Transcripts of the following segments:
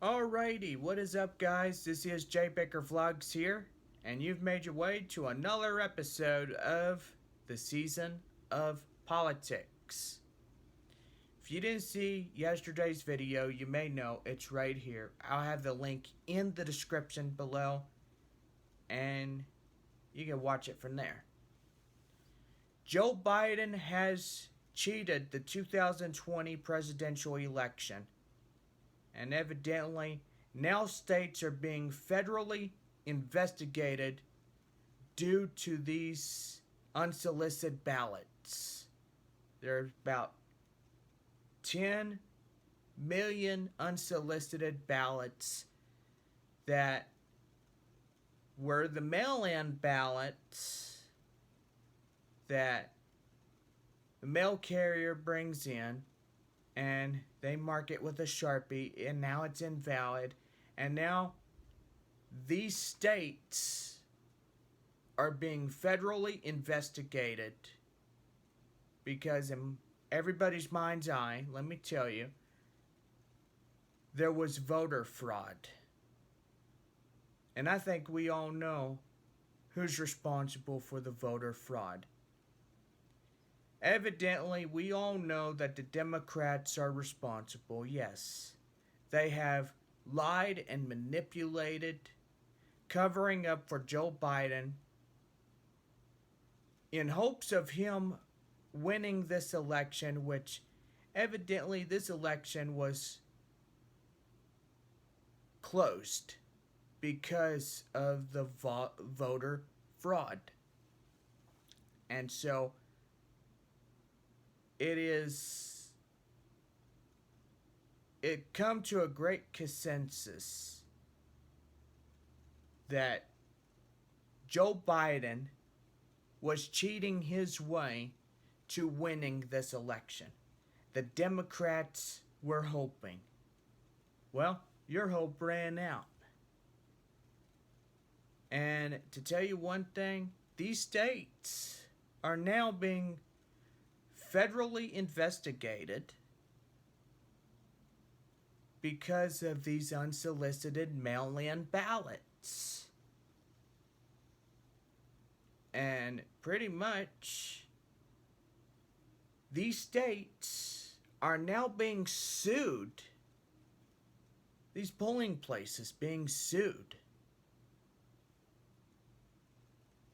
Alrighty, what is up, guys? This is Jay Baker Vlogs here, and you've made your way to another episode of the Season of Politics. If you didn't see yesterday's video, you may know it's right here. I'll have the link in the description below, and you can watch it from there. Joe Biden has cheated the 2020 presidential election. And evidently, now states are being federally investigated due to these unsolicited ballots. There's about 10 million unsolicited ballots that were the mail-in ballots that the mail carrier brings in, and they mark it with a Sharpie, and now it's invalid. And now these states are being federally investigated because in everybody's mind's eye, let me tell you, there was voter fraud. And I think we all know who's responsible for the voter fraud. Evidently, we all know that the Democrats are responsible, yes. They have lied and manipulated, covering up for Joe Biden in hopes of him winning this election, which evidently this election was closed because of the voter fraud. And so it come to a great consensus that Joe Biden was cheating his way to winning this election. The Democrats were hoping. Well, your hope ran out. And to tell you one thing, these states are now being federally investigated because of these unsolicited mail-in ballots. And pretty much these states are now being sued. These polling places being sued.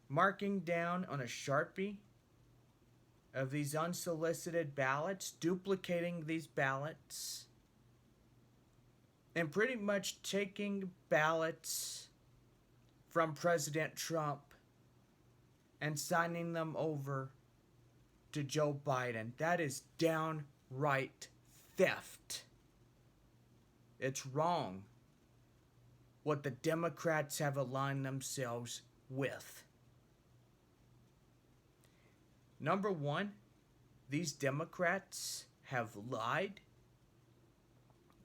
Marking down on a Sharpie of these unsolicited ballots, duplicating these ballots, and pretty much taking ballots from President Trump and signing them over to Joe Biden. That is downright theft. It's wrong what the Democrats have aligned themselves with. Number one, these Democrats have lied.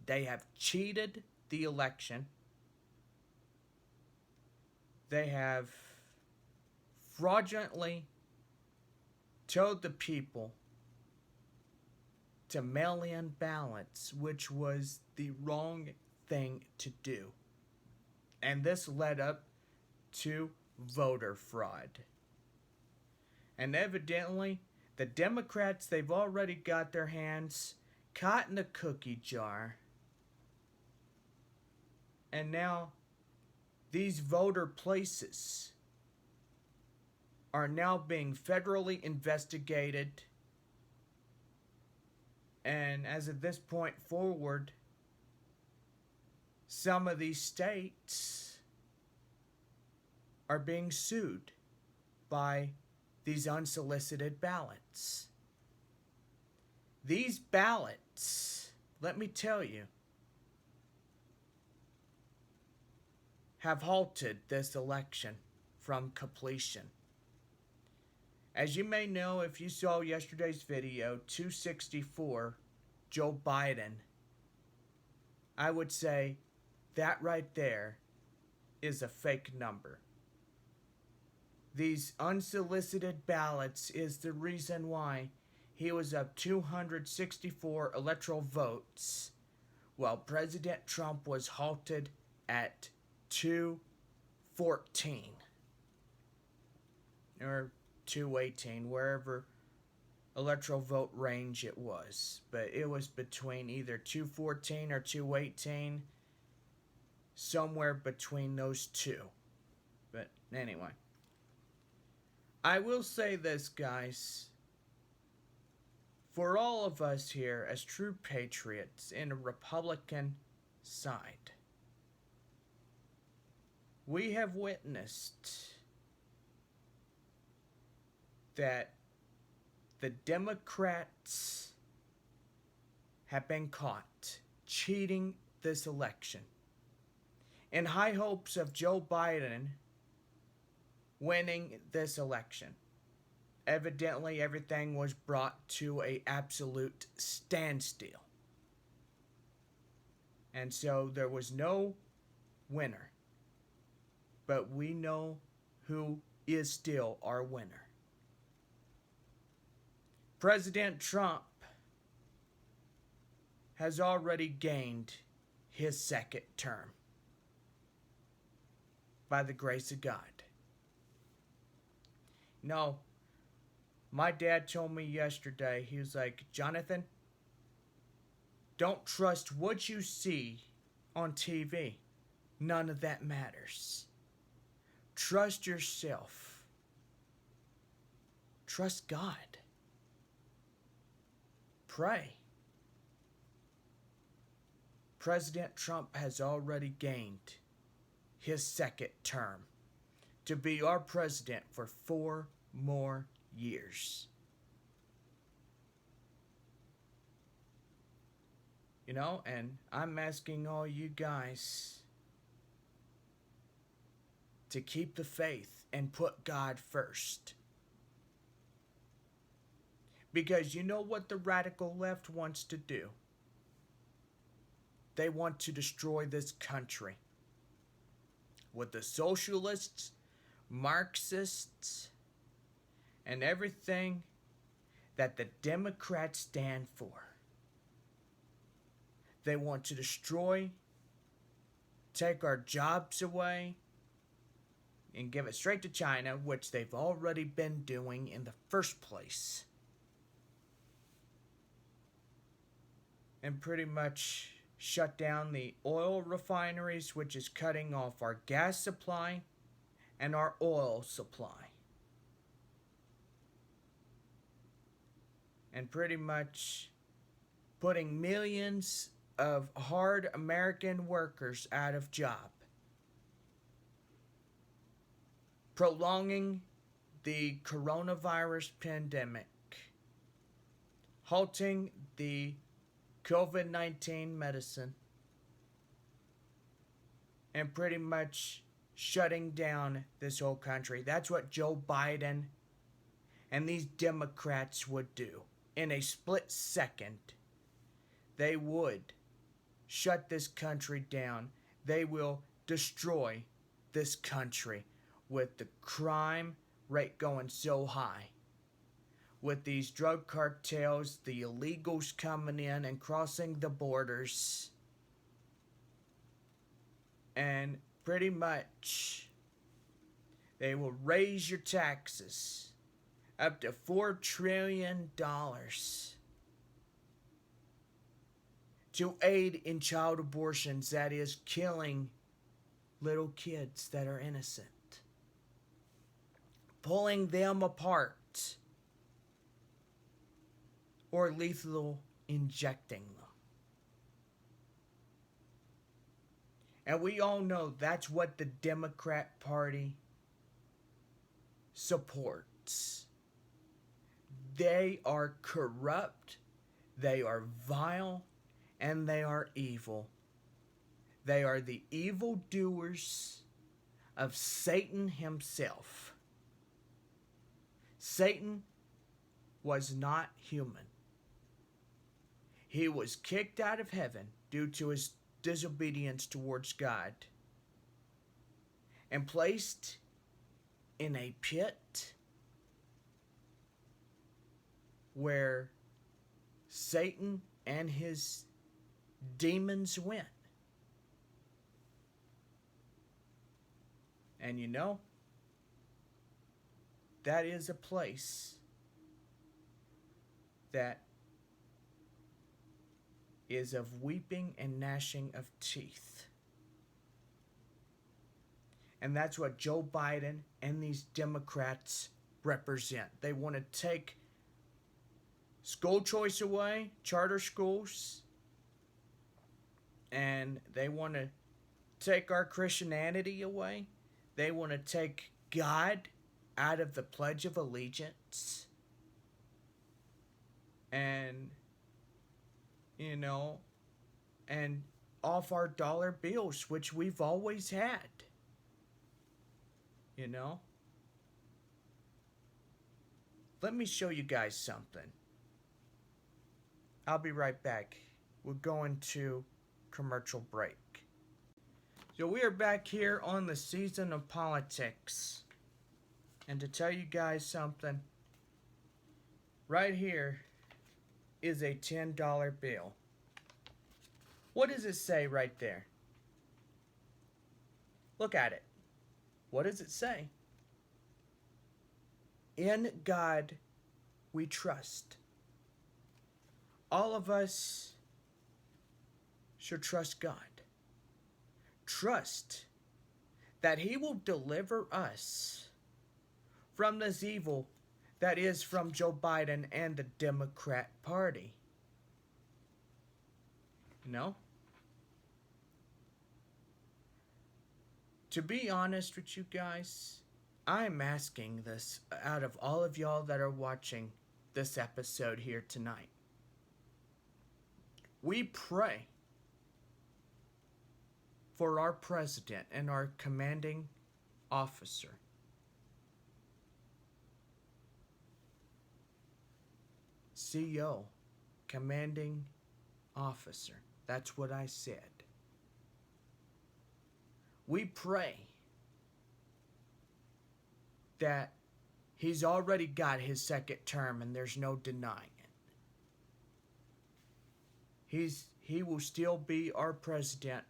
They have cheated the election. They have fraudulently told the people to mail in ballots, which was the wrong thing to do. And this led up to voter fraud. And evidently, the Democrats, they've already got their hands caught in the cookie jar. And now, these voter places are now being federally investigated. And as of this point forward, some of these states are being sued by these unsolicited ballots. These ballots, let me tell you, have halted this election from completion. As you may know, if you saw yesterday's video, 264, Joe Biden, I would say that right there is a fake number. These unsolicited ballots is the reason why he was up 264 electoral votes, Well, President Trump was halted at 214 or 218, wherever electoral vote range it was. But it was between either 214 or 218, somewhere between those two. But anyway, I will say this, guys. For all of us here as true patriots in a Republican side, we have witnessed that the Democrats have been caught cheating this election in high hopes of Joe Biden winning this election. Evidently, everything was brought to an absolute standstill. And so there was no winner. But we know who is still our winner. President Trump has already gained his second term by the grace of God. No. My dad told me yesterday, he was like, Jonathan, don't trust what you see on TV. None of that matters. Trust yourself. Trust God. Pray. President Trump has already gained his second term to be our president for 4 more years. You know, and I'm asking all you guys to keep the faith and put God first. Because you know what the radical left wants to do? They want to destroy this country. With the socialists, Marxists, and everything that the Democrats stand for. They want to destroy, take our jobs away, and give it straight to China, which they've already been doing in the first place. And pretty much shut down the oil refineries, which is cutting off our gas supply and our oil supply. And pretty much putting millions of hard American workers out of job. Prolonging the coronavirus pandemic. Halting the COVID-19 medicine. And pretty much shutting down this whole country. That's what Joe Biden and these Democrats would do. In a split second, they would shut this country down. They will destroy this country with the crime rate going so high. With these drug cartels, the illegals coming in and crossing the borders. And pretty much, they will raise your taxes up to $4 trillion to aid in child abortions, that is, killing little kids that are innocent. Pulling them apart. Or lethal injecting them. And we all know that's what the Democrat Party supports. They are corrupt, they are vile, and they are evil. They are the evildoers of Satan himself. Satan was not human. He was kicked out of heaven due to his disobedience towards God and placed in a pit where Satan and his demons win. And you know, that is a place that is of weeping and gnashing of teeth. And that's what Joe Biden and these Democrats represent. They want to take school choice away, charter schools, and they want to take our Christianity away. They want to take God out of the Pledge of Allegiance. And, you know, and off our dollar bills, which we've always had. You know? Let me show you guys something. I'll be right back. We're going to commercial break. So we are back here on the season of politics. And to tell you guys something, right here is a $10 bill. What does it say right there? Look at it. What does it say? In God we trust. All of us should trust God. Trust that He will deliver us from this evil that is from Joe Biden and the Democrat Party. You know? To be honest with you guys, I'm asking this out of all of y'all that are watching this episode here tonight. We pray for our president and our commanding officer. CO, commanding officer. That's what I said. We pray that he's already got his second term and there's no denying it. He will still be our president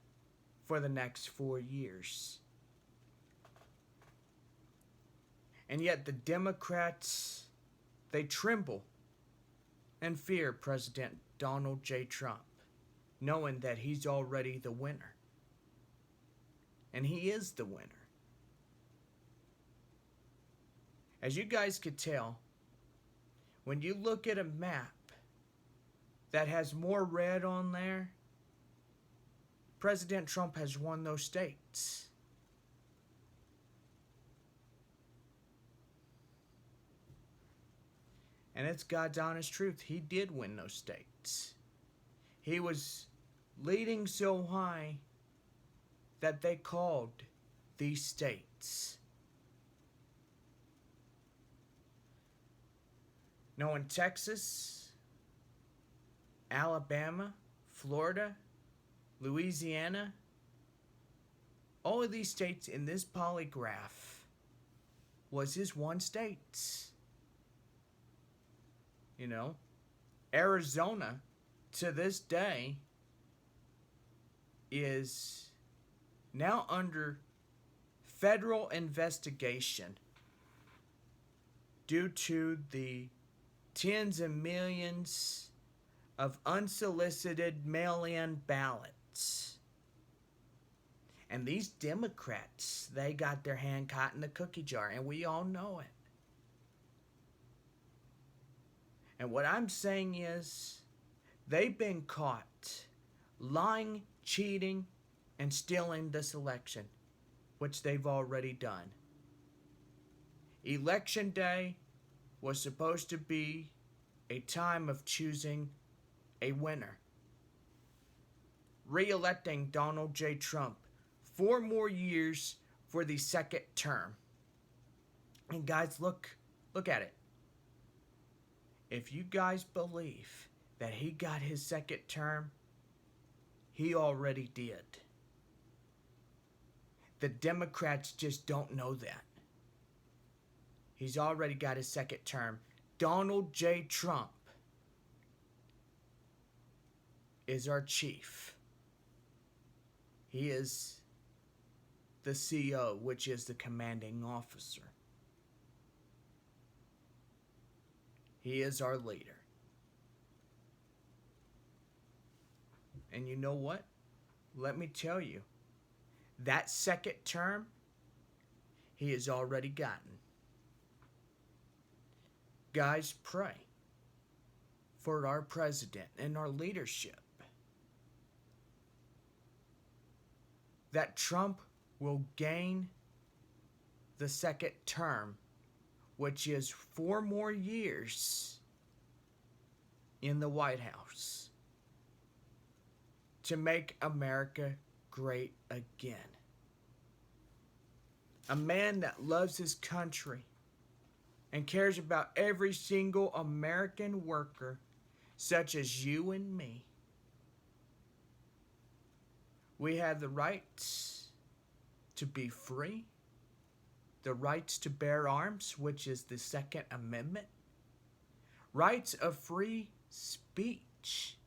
for the next 4 years. And yet the Democrats, they tremble and fear President Donald J. Trump, knowing that he's already the winner. And he is the winner. As you guys could tell, when you look at a map that has more red on there, President Trump has won those states. And it's God's honest truth. He did win those states. He was leading so high that they called these states. Now in Texas, Alabama, Florida, Louisiana, all of these states in this polygraph was his one states. You know, Arizona to this day is now under federal investigation due to the tens of millions of unsolicited mail-in ballots. And these Democrats, they got their hand caught in the cookie jar, and we all know it. And what I'm saying is, they've been caught lying, cheating, and stealing this election, which they've already done. Election day was supposed to be a time of choosing a winner. Re-electing Donald J. Trump 4 more years for the second term. And guys, look at it. If you guys believe that he got his second term, he already did. The Democrats just don't know that. He's already got his second term. Donald J. Trump is our chief. He is the CO, which is the commanding officer. He is our leader. And you know what? Let me tell you, that second term, he has already gotten. Guys, pray for our president and our leadership that Trump will gain the second term, which is 4 more years in the White House, to make America great again. A man that loves his country and cares about every single American worker, such as you and me. We have the rights to be free, the rights to bear arms, which is the Second Amendment, rights of free speech.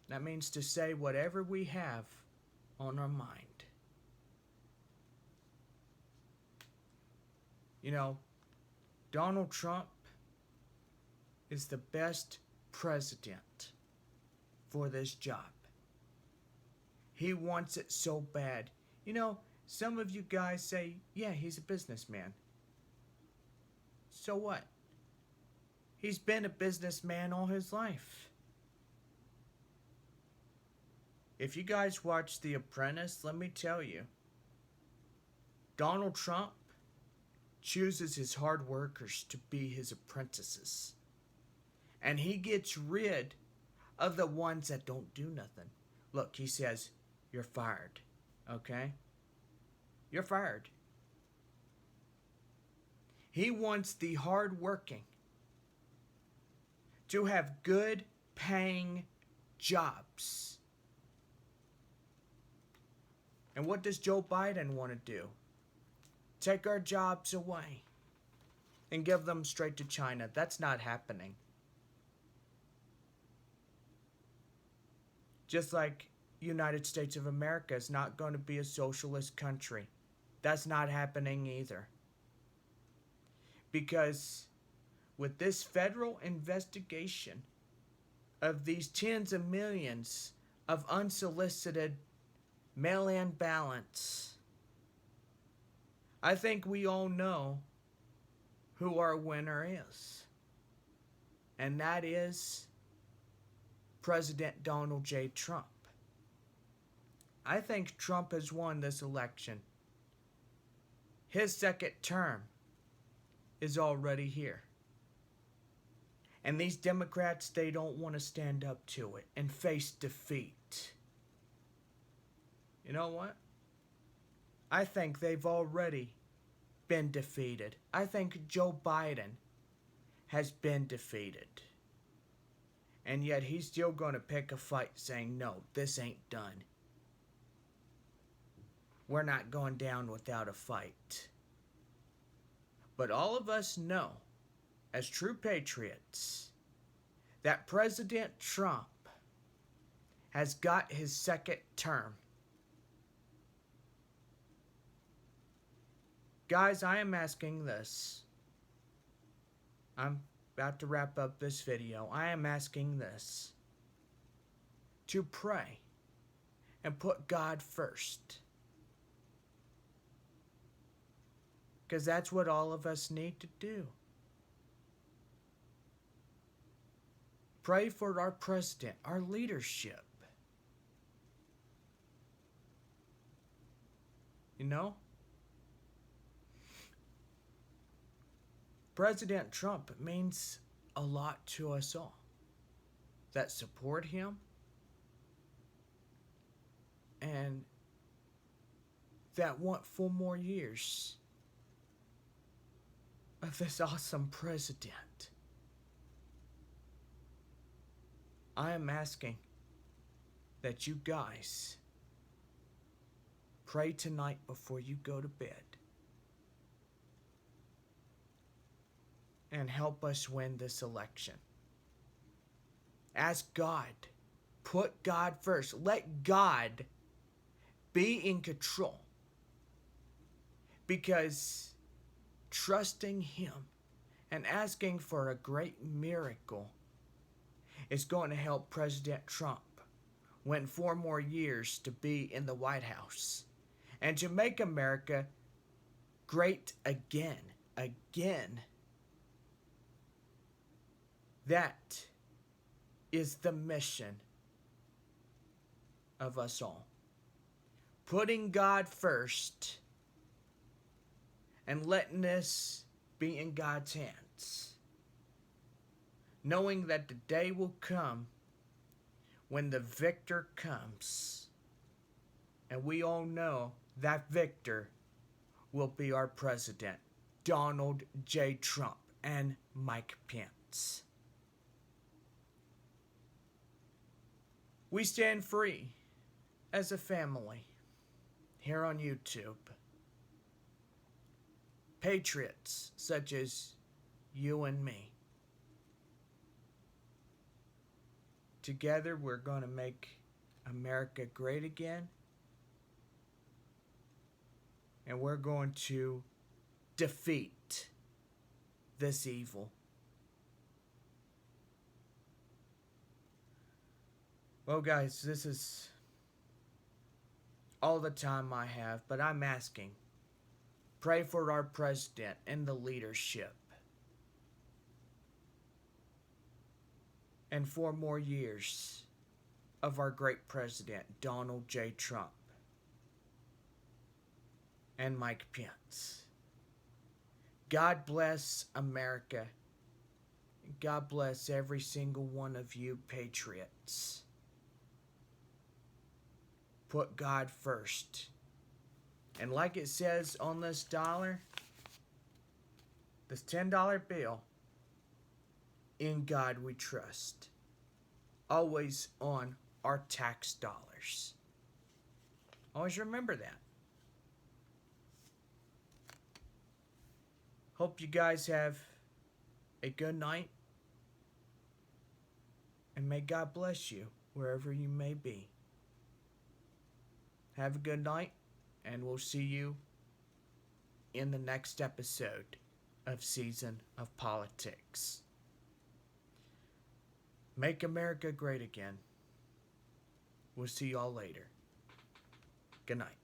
That means to say whatever we have on our mind. You know, Donald Trump is the best president for this job. He wants it so bad. You know, some of you guys say, yeah, he's a businessman. So what? He's been a businessman all his life. If you guys watch The Apprentice, let me tell you, Donald Trump chooses his hard workers to be his apprentices. And he gets rid of the ones that don't do nothing. Look, he says, you're fired. Okay? You're fired. He wants the hardworking to have good paying jobs. And what does Joe Biden want to do? Take our jobs away and give them straight to China. That's not happening. Just like United States of America is not going to be a socialist country. That's not happening either. Because with this federal investigation of these tens of millions of unsolicited mail-in ballots, I think we all know who our winner is. And that is President Donald J. Trump. I think Trump has won this election. His second term is already here. And these Democrats, they don't want to stand up to it and face defeat. You know what? I think they've already been defeated. I think Joe Biden has been defeated. And yet he's still going to pick a fight saying, no, this ain't done. We're not going down without a fight. But all of us know, as true patriots, that President Trump has got his second term. Guys, I am asking this. I'm about to wrap up this video. I am asking this. To pray and put God first. Because that's what all of us need to do. Pray for our president, our leadership. You know? President Trump means a lot to us all that support him and that want 4 more years of this awesome president. I am asking that you guys pray tonight before you go to bed. And help us win this election. Ask God. Put God first. Let God be in control. Because trusting Him and asking for a great miracle is going to help President Trump win 4 more years to be in the White House and to make America great again. Again. That is the mission of us all. Putting God first and letting this be in God's hands. Knowing that the day will come when the victor comes. And we all know that victor will be our president, Donald J. Trump and Mike Pence. We stand free as a family here on YouTube. Patriots such as you and me. Together we're going to make America great again. And we're going to defeat this evil. Well, guys, this is all the time I have, but I'm asking. Pray for our president and the leadership. And 4 more years of our great president, Donald J. Trump and Mike Pence. God bless America. God bless every single one of you patriots. Put God first. And like it says on this dollar, this $10 bill, in God we trust. Always on our tax dollars. Always remember that. Hope you guys have a good night. And may God bless you wherever you may be. Have a good night. And we'll see you in the next episode of Season of Politics. Make America great again. We'll see y'all later. Good night.